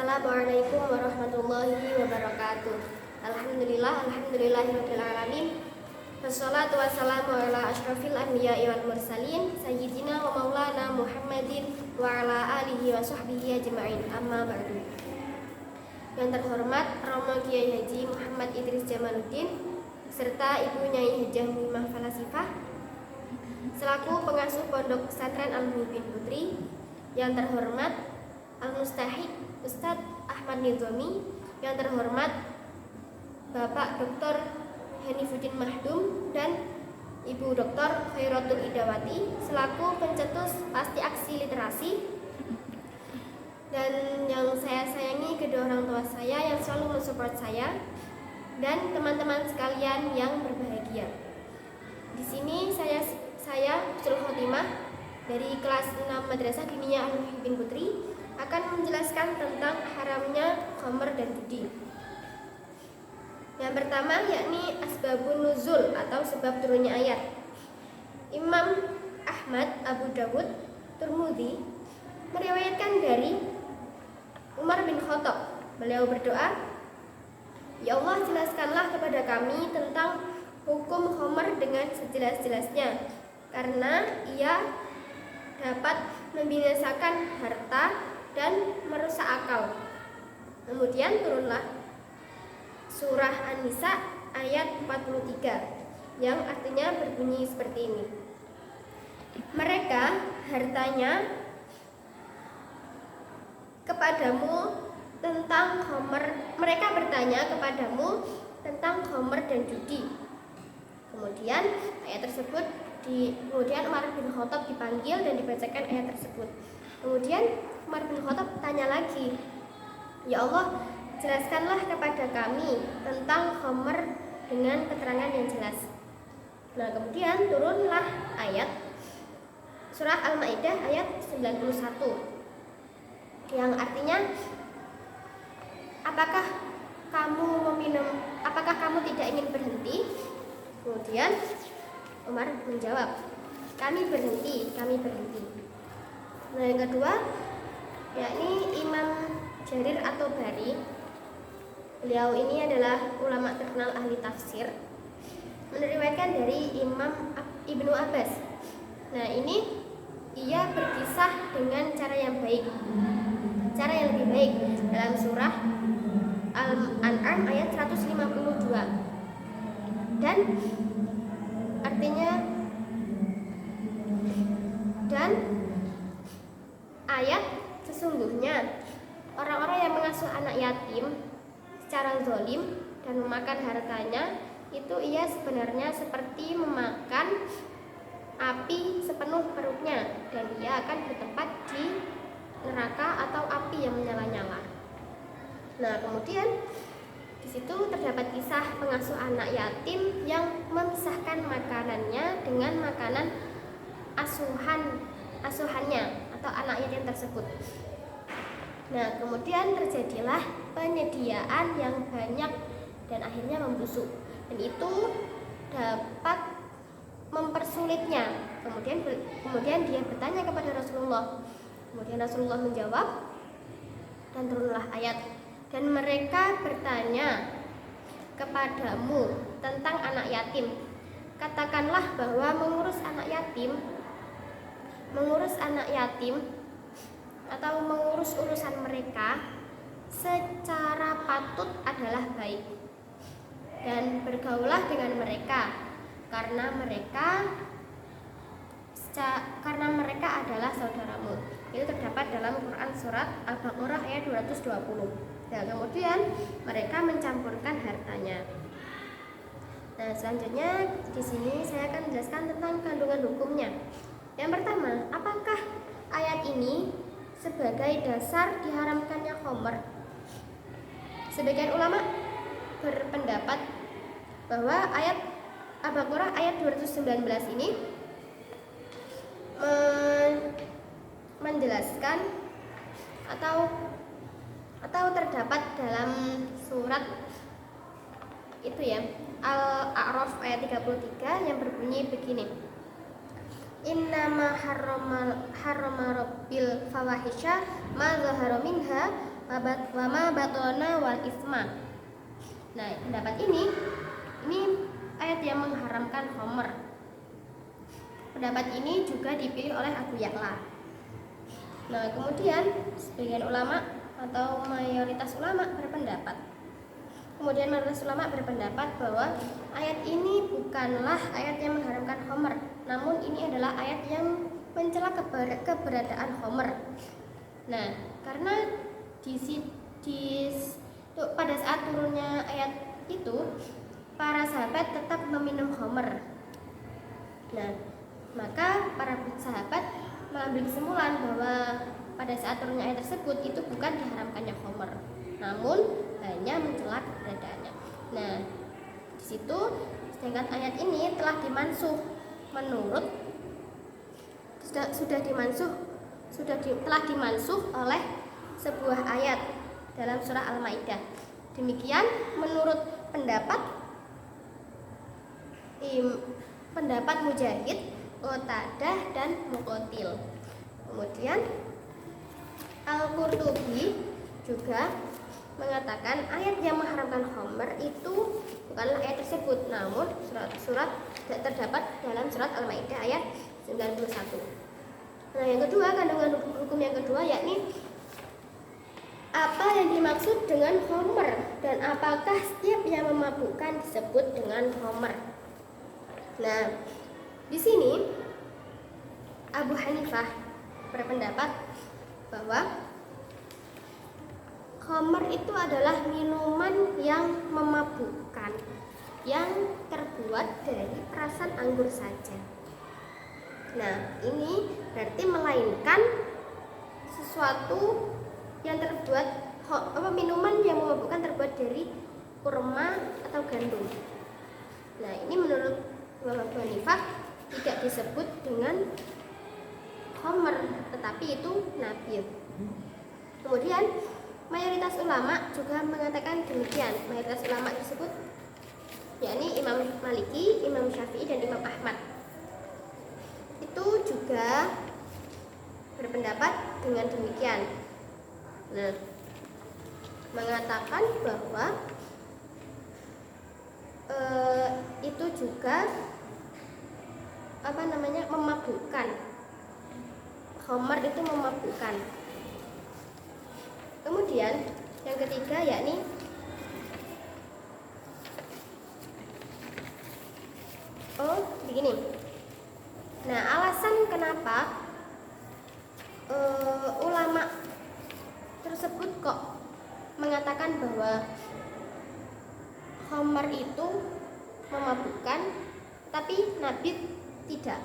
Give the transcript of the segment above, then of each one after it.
Assalamualaikum warahmatullahi wabarakatuh. Alhamdulillahirabbil alamin. Wassalatu wassalamu ala asyrafil anbiya'i wal mursalin sayyidina wa maulana Muhammadin wa ala alihi wa sahbihi ajma'in. Amma ba'du. Yang terhormat Romo Kiai Haji Muhammad Idris Jamaluddin serta Ibu Nyai Hajah Muhammad Falasifah selaku pengasuh Pondok Pesantren Al-Muhibbin Putri. Yang terhormat Al-Mustahik Ustadz Ahmad Nidhomi, yang terhormat Bapak Dr. Hanifuddin Mahdum dan Ibu Dr. Khairatul Idawati selaku pencetus pasti aksi literasi, dan yang saya sayangi kedua orang tua saya yang selalu mensupport saya, dan teman-teman sekalian yang berbahagia. Di sini saya Husnul Khotimah dari kelas 6 Madrasah Diniyah Al-Muhibbin Putri akan menjelaskan tentang haramnya khamr dan judi. Yang pertama yakni asbabun nuzul atau sebab turunnya ayat. Imam Ahmad, Abu Dawud, Tirmidzi meriwayatkan dari Umar bin Khattab. Beliau berdoa, "Ya Allah, jelaskanlah kepada kami tentang hukum khamr dengan sejelas-jelasnya, karena ia dapat membinasakan harta dan merusak akal." Kemudian turunlah surah An-Nisa ayat 43 yang artinya berbunyi seperti ini. Mereka hartanya kepadamu tentang khamr, mereka bertanya kepadamu tentang khamr dan judi. Kemudian ayat tersebut kemudian Umar bin Khattab dipanggil dan dibacakan ayat tersebut. Kemudian Umar bin Khattab tanya lagi, "Ya Allah, jelaskanlah kepada kami tentang khamr dengan keterangan yang jelas." Nah, kemudian turunlah ayat surah Al-Maidah ayat 91 yang artinya, apakah kamu tidak ingin berhenti? Kemudian Umar menjawab, kami berhenti. Nah, yang kedua yakni Imam Jarir atau Bari. Beliau ini adalah ulama terkenal ahli tafsir, meriwayatkan dari Imam Ibnu Abbas. Nah, ini ia berkisah dengan cara yang lebih baik dalam surah Al-An'am ayat 152, dan artinya, dan ayat sesungguhnya orang-orang yang mengasuh anak yatim secara zalim dan memakan hartanya, itu ia sebenarnya seperti memakan api sepenuh perutnya, dan ia akan bertempat di neraka atau api yang menyala-nyala. Nah, kemudian di situ terdapat kisah pengasuh anak yatim yang memisahkan makanannya dengan makanan asuhannya atau anak yatim tersebut. Nah, kemudian terjadilah penyediaan yang banyak dan akhirnya membusuk, dan itu dapat mempersulitnya. Kemudian dia bertanya kepada Rasulullah. Kemudian Rasulullah menjawab, dan turunlah ayat, dan mereka bertanya kepadamu tentang anak yatim. Katakanlah bahwa mengurus anak yatim atau mengurus urusan mereka secara patut adalah baik, dan bergaulah dengan mereka karena mereka adalah saudaramu. Itu terdapat dalam Quran surat Al-Baqarah ayat 220. Nah, kemudian mereka mencampurkan hartanya. Nah, selanjutnya di sini saya akan menjelaskan tentang kandungan hukumnya. Yang pertama, apakah ayat ini sebagai dasar diharamkannya khamr? Sebagian ulama berpendapat bahwa ayat Al-Baqarah ayat 219 ini menjelaskan atau terdapat dalam surat itu ya, Al-A'raf ayat 33 yang berbunyi begini. Innama harrama rabbil fawahisha ma zahara minha wa ma batona wal isma. Nah, pendapat ini ayat yang mengharamkan khamr. Pendapat ini juga dipilih oleh Abu Ya'la. Nah, kemudian sebagian ulama atau mayoritas ulama berpendapat bahwa ayat ini bukanlah ayat yang mengharamkan khamr, namun ini adalah ayat yang mencela keberadaan khamr. Nah, karena pada saat turunnya ayat itu, para sahabat tetap meminum khamr. Nah, maka para sahabat mengambil kesimpulan bahwa pada saat turunnya ayat tersebut itu bukan diharamkannya khamr, namun hanya mencela keberadaannya. Nah, di situ sedangkan ayat ini telah dimansuh telah dimansuh oleh sebuah ayat dalam surah Al-Maidah. Demikian menurut pendapat Mujahid, Qatadah dan Muqatil. Kemudian Al-Qurtubi juga mengatakan ayat yang mengharamkan khamr itu bukanlah ayat tersebut, namun surat terdapat dalam surat Al-Maidah ayat 91. Nah, yang kedua, kandungan hukum yang kedua yakni apa yang dimaksud dengan khamr dan apakah setiap yang memabukkan disebut dengan khamr. Nah, di sini Abu Hanifah berpendapat bahwa khamr itu adalah minuman yang memabukkan yang terbuat dari perasan anggur saja. Nah, ini berarti melainkan sesuatu yang minuman yang memabukkan terbuat dari kurma atau gandum. Nah, ini menurut Abu Hanifah tidak disebut dengan khamr, tetapi itu nabid. Kemudian mayoritas ulama juga mengatakan demikian. Mayoritas ulama tersebut yakni Imam Maliki, Imam Syafi'i dan Imam Ahmad itu juga berpendapat dengan demikian. Nah, mengatakan bahwa itu juga memabukkan. Khamr itu memabukkan. Kemudian yang ketiga yakni begini. Nah, alasan kenapa ulama tersebut kok mengatakan bahwa khamr itu memabukkan, tapi nabid tidak.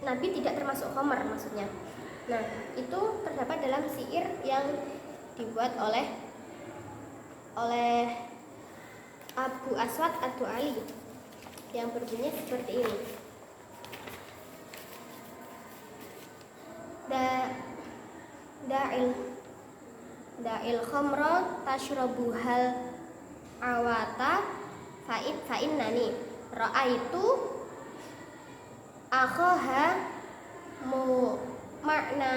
Nabid tidak termasuk khamr maksudnya. Nah, itu terdapat dalam syair yang dibuat oleh Abu Aswad Ad-Du'ali yang berbunyi seperti ini. Da'il khamra tashrabuhal awata fa'innani ra'aitu akhaha makna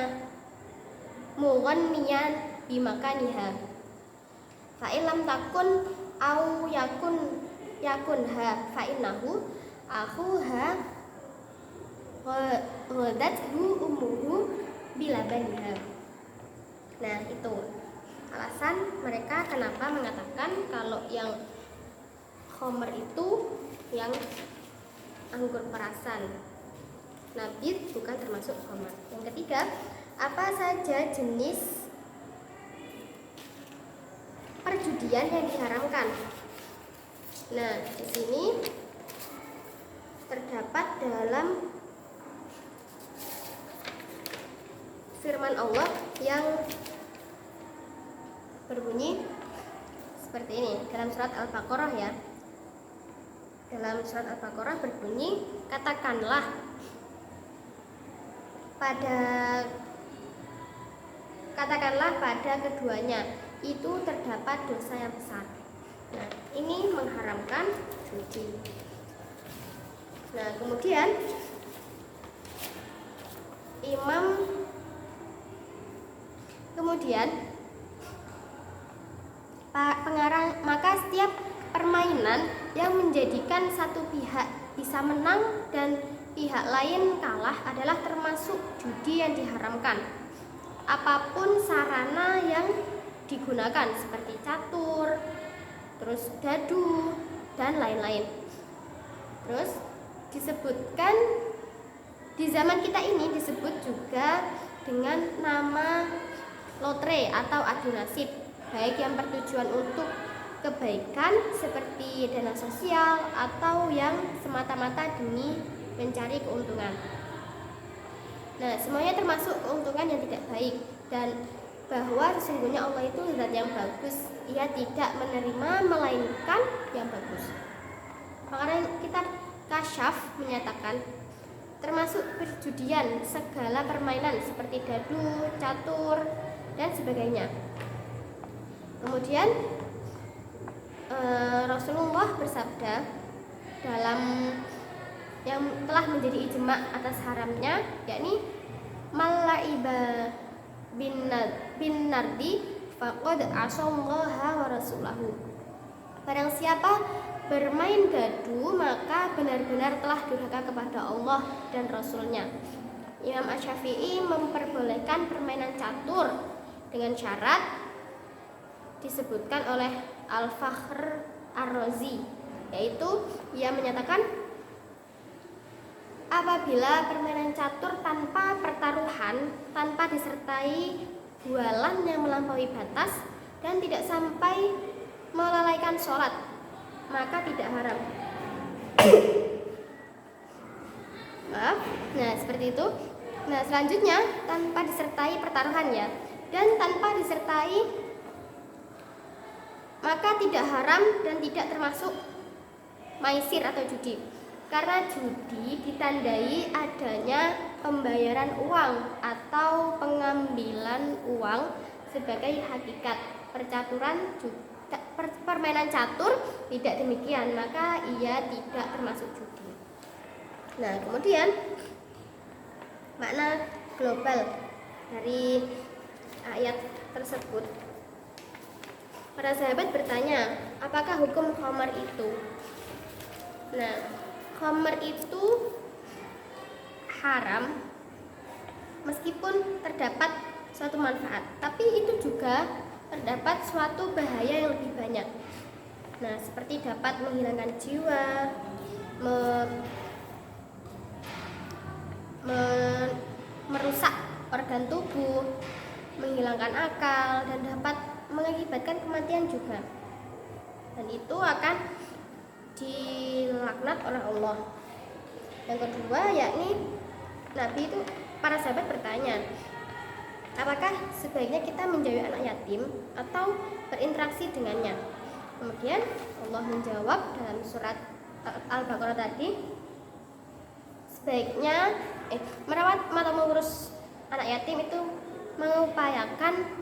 mughanniyan bimakaniha fa'ilam takun au yakunha fa'innahu akhuha ghadathu ummuhu bilabaniha. Nah, itu alasan mereka kenapa mengatakan kalau yang khamr itu yang anggur perasan, nabid bukan termasuk khamr. Yang ketiga, apa saja jenis perjudian yang diharamkan? Nah, di sini terdapat dalam firman Allah yang berbunyi seperti ini dalam surat Al-Baqarah ya. Dalam surat Al-Baqarah berbunyi, katakanlah pada keduanya itu terdapat dosa yang besar. Nah, ini mengharamkan judi. Nah, kemudian maka setiap permainan yang menjadikan satu pihak bisa menang dan pihak lain kalah adalah termasuk judi yang diharamkan. Apapun sarana yang digunakan seperti catur, terus dadu dan lain-lain. Terus disebutkan di zaman kita ini disebut juga dengan nama lotre atau adu nasib, baik yang bertujuan untuk kebaikan seperti dana sosial atau yang semata-mata demi mencari keuntungan. Nah, semuanya termasuk keuntungan yang tidak baik, dan bahwa sesungguhnya Allah itu zat yang bagus, Ia tidak menerima melainkan yang bagus. Makanya kita Kasyaf menyatakan termasuk perjudian segala permainan seperti dadu, catur dan sebagainya. Kemudian Rasulullah bersabda dalam yang telah menjadi ijma atas haramnya, yakni malaiba bin nardi faqad asallaha wa rasulahu. Barang siapa bermain dadu maka benar-benar telah durhaka kepada Allah dan Rasulnya. Imam Asy-Syafi'i memperbolehkan permainan catur dengan syarat disebutkan oleh Al-Fakhr Ar-Razi, yaitu ia menyatakan apabila permainan catur tanpa pertaruhan, tanpa disertai bualan yang melampaui batas dan tidak sampai melalaikan sholat, maka tidak haram. Maaf. Nah, seperti itu. Nah, selanjutnya tanpa disertai pertaruhan ya, dan tanpa disertai maka tidak haram dan tidak termasuk maisir atau judi. Karena judi ditandai adanya pembayaran uang atau pengambilan uang sebagai hakikat. Permainan catur tidak demikian, maka ia tidak termasuk judi. Nah, kemudian makna global dari ayat tersebut. Para sahabat bertanya, apakah hukum khamar itu? Nah, khamar itu haram meskipun terdapat suatu manfaat, tapi itu juga terdapat suatu bahaya yang lebih banyak. Nah, seperti dapat menghilangkan jiwa, merusak organ tubuh, menghilangkan akal, dan dapat mengakibatkan kematian juga. Dan itu akan dilaknat oleh Allah. Yang kedua, yakni Nabi itu, para sahabat bertanya, apakah sebaiknya kita menjauhi anak yatim atau berinteraksi dengannya? Kemudian Allah menjawab dalam surat Al-Baqarah tadi, sebaiknya merawat atau mengurus anak yatim itu mengupayakan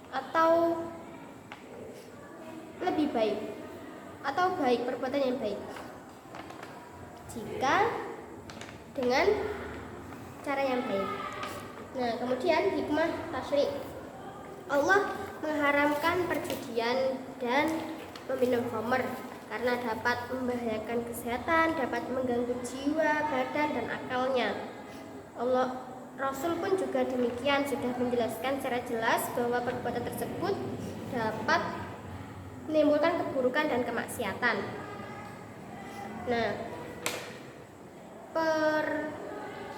atau lebih baik atau baik, perbuatan yang baik jika dengan cara yang baik. Nah, kemudian hikmah tasyri'. Allah mengharamkan perjudian dan meminum khamr karena dapat membahayakan kesehatan, dapat mengganggu jiwa, badan, dan akalnya. Rasul pun juga demikian, sudah menjelaskan secara jelas bahwa perbuatan tersebut dapat menimbulkan keburukan dan kemaksiatan. Nah,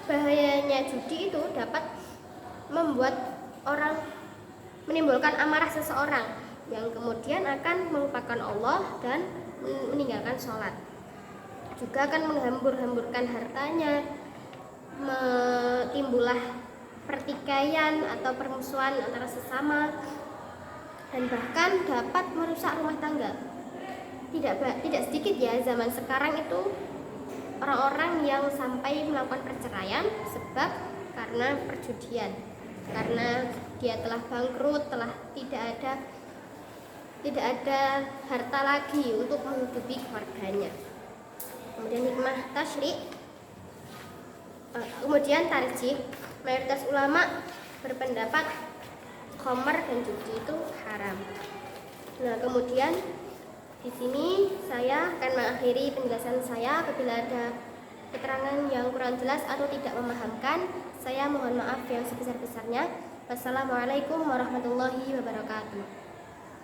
bahayanya judi itu dapat membuat orang, menimbulkan amarah seseorang yang kemudian akan melupakan Allah dan meninggalkan sholat. Juga akan menghambur-hamburkan hartanya, timbullah pertikaian atau permusuhan antara sesama, dan bahkan dapat merusak rumah tangga. Tidak sedikit ya zaman sekarang itu orang-orang yang sampai melakukan perceraian sebab karena perjudian, karena dia telah bangkrut, telah tidak ada harta lagi untuk menghidupi keluarganya. Kemudian hikmah tasyri'. Kemudian tarjih, mayoritas ulama berpendapat khamr dan judi itu haram. Nah, kemudian di sini saya akan mengakhiri penjelasan saya. Apabila ada keterangan yang kurang jelas atau tidak memahamkan, saya mohon maaf yang sebesar-besarnya. Wassalamualaikum warahmatullahi wabarakatuh.